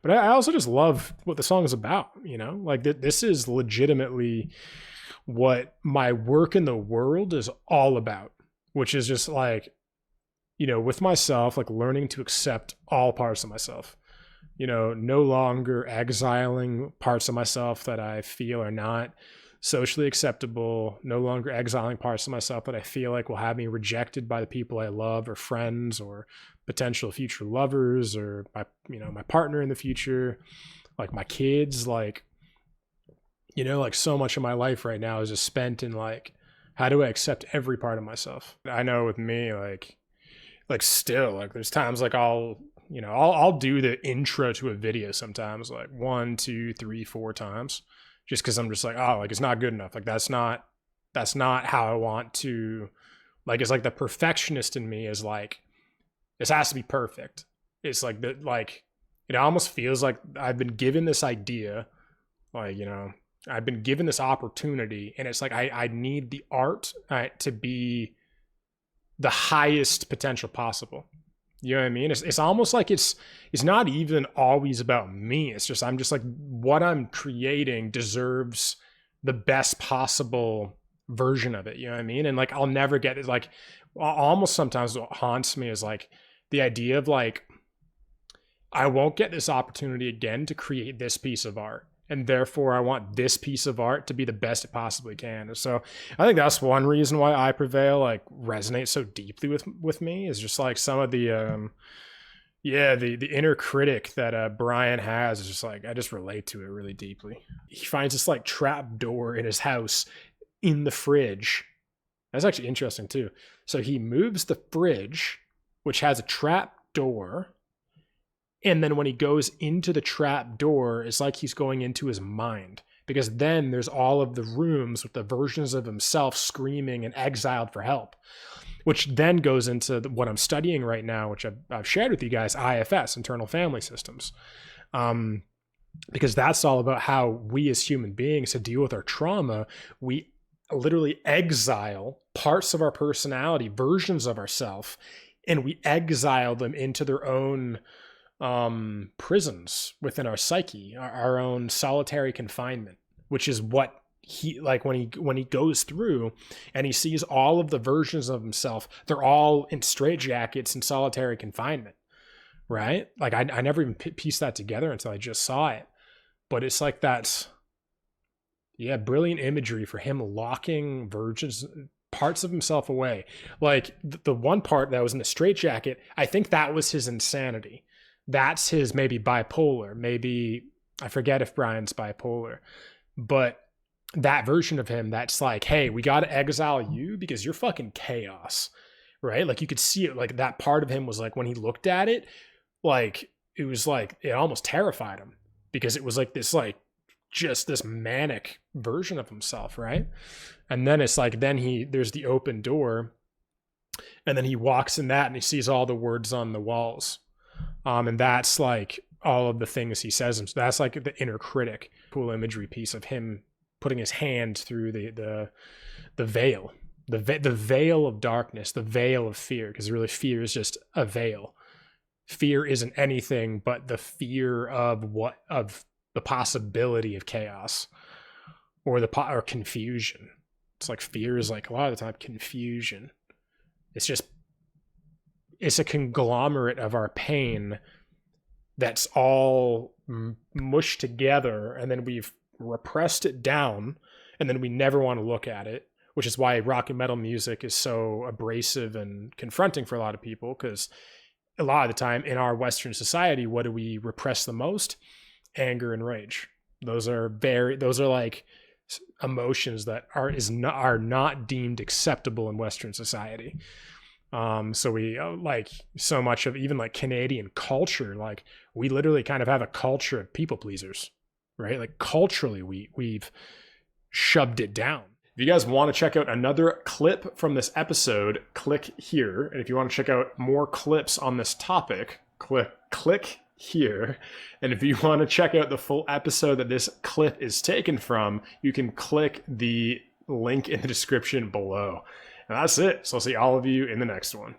But I also just love what the song is about, you know? Like this is legitimately what my work in the world is all about, which is just like, you know, with myself, like learning to accept all parts of myself. You know, no longer exiling parts of myself that I feel are not socially acceptable, no longer exiling parts of myself that I feel like will have me rejected by the people I love or friends or potential future lovers or my, you know, my partner in the future, like my kids, like, you know, like so much of my life right now is just spent in like, how do I accept every part of myself? I know with me, like still, like there's times like I'll do the intro to a video sometimes, like one, two, three, four times, just because I'm just like, oh, like it's not good enough. Like that's not how I want to. Like it's like the perfectionist in me is like, this has to be perfect. It's like that, like it almost feels like I've been given this idea, like, you know, I've been given this opportunity, and it's like I need the art to be the highest potential possible. You know what I mean? It's almost like it's not even always about me. It's just I'm just like what I'm creating deserves the best possible version of it. You know what I mean? And like I'll never get it. Like almost sometimes what haunts me is like the idea of like I won't get this opportunity again to create this piece of art. And therefore, I want this piece of art to be the best it possibly can. So I think that's one reason why I Prevail like resonates so deeply with me is just like some of the the inner critic that Brian has is just like I just relate to it really deeply. He finds this like trap door in his house in the fridge. That's actually interesting too. So he moves the fridge, which has a trap door, and then when he goes into the trap door, it's like he's going into his mind, because then there's all of the rooms with the versions of himself screaming and exiled for help, which then goes into what I'm studying right now, which I've shared with you guys, IFS, internal family systems. Because that's all about how we as human beings to deal with our trauma, we literally exile parts of our personality, versions of ourself, and we exile them into their own prisons within our psyche, our own solitary confinement, which is what he like when he goes through and he sees all of the versions of himself, they're all in straitjackets and solitary confinement, right? Like I never even pieced that together until I just saw it, but it's like that's brilliant imagery for him locking versions parts of himself away. Like the one part that was in the straitjacket, I think that was his insanity. That's his maybe bipolar. Maybe I forget if Brian's bipolar, but that version of him that's like, hey, we got to exile you because you're fucking chaos, right? Like you could see it. Like that part of him was like when he looked at it, like it was like it almost terrified him because it was like this like just this manic version of himself, right? And then it's like there's the open door, and then he walks in that and he sees all the words on the walls. And that's like all of the things he says. That's like the inner critic, cool imagery piece of him putting his hand through the veil, the veil of darkness, the veil of fear. Because really, fear is just a veil. Fear isn't anything but the fear of the possibility of chaos or confusion. It's like fear is like a lot of the time confusion. It's a conglomerate of our pain that's all mushed together, and then we've repressed it down, and then we never want to look at it, which is why rock and metal music is so abrasive and confronting for a lot of people, because a lot of the time in our Western society, what do we repress the most? Anger and rage. Those are like emotions that are not deemed acceptable in Western society. So we like so much of even like Canadian culture, like we literally kind of have a culture of people pleasers, right? Like culturally, we've shoved it down. If you guys want to check out another clip from this episode, click here. And if you want to check out more clips on this topic, click here. And if you want to check out the full episode that this clip is taken from, you can click the link in the description below. And that's it. So I'll see all of you in the next one.